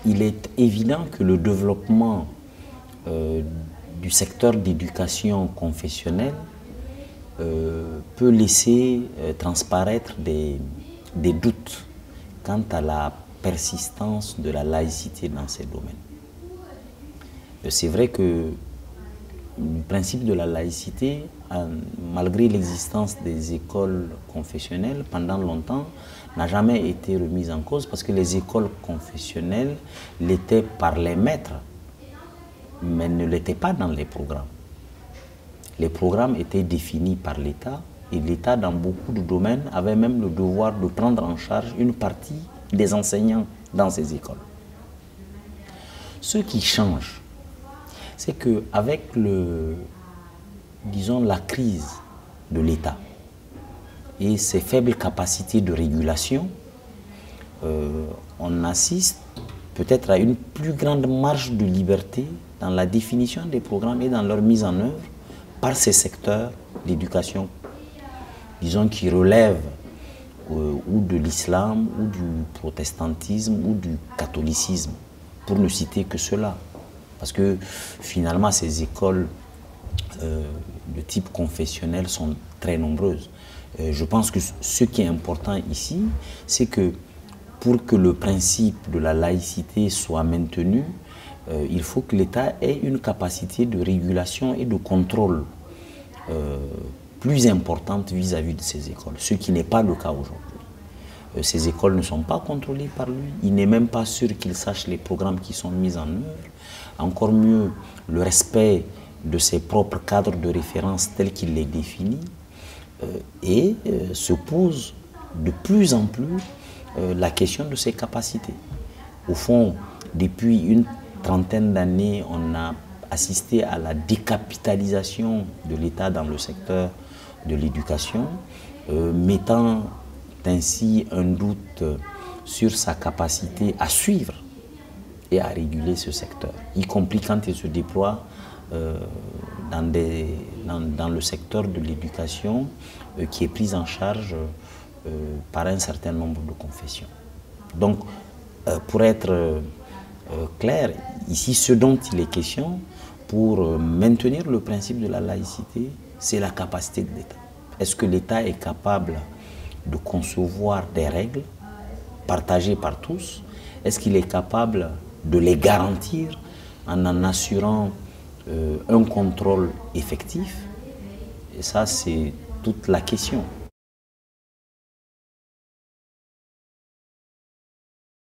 il est évident que le développement du secteur d'éducation confessionnelle peut laisser transparaître des doutes quant à la persistance de la laïcité dans ces domaines. C'est vrai que le principe de la laïcité, malgré l'existence des écoles confessionnelles pendant longtemps, n'a jamais été remise en cause parce que les écoles confessionnelles l'étaient par les maîtres, mais ne l'étaient pas dans les programmes. Les programmes étaient définis par l'État et l'État, dans beaucoup de domaines, avait même le devoir de prendre en charge une partie des enseignants dans ces écoles. Ce qui change, c'est qu'avec disons, la crise de l'État et ses faibles capacités de régulation, on assiste peut-être à une plus grande marge de liberté dans la définition des programmes et dans leur mise en œuvre par ces secteurs d'éducation, disons, qui relèvent ou de l'islam, ou du protestantisme, ou du catholicisme, pour ne citer que cela. Parce que finalement, ces écoles de type confessionnel sont très nombreuses. Je pense que ce qui est important ici, c'est que pour que le principe de la laïcité soit maintenu, il faut que l'État ait une capacité de régulation et de contrôle plus importante vis-à-vis de ces écoles, ce qui n'est pas le cas aujourd'hui. Ces écoles ne sont pas contrôlées par lui, il n'est même pas sûr qu'il sache les programmes qui sont mis en œuvre, encore mieux le respect de ses propres cadres de référence tels qu'il les définit, et se pose de plus en plus la question de ses capacités. Au fond, depuis une trentaine d'années, on a assisté à la décapitalisation de l'État dans le secteur de l'éducation, mettant ainsi un doute sur sa capacité à suivre et à réguler ce secteur, y compris quand il se déploie dans le secteur de l'éducation qui est pris en charge par un certain nombre de confessions. Donc, pour être clair, ici, ce dont il est question, pour maintenir le principe de la laïcité, c'est la capacité de l'État. Est-ce que l'État est capable de concevoir des règles partagées par tous? Est-ce qu'il est capable de les garantir en assurant un contrôle effectif? Et ça, c'est toute la question.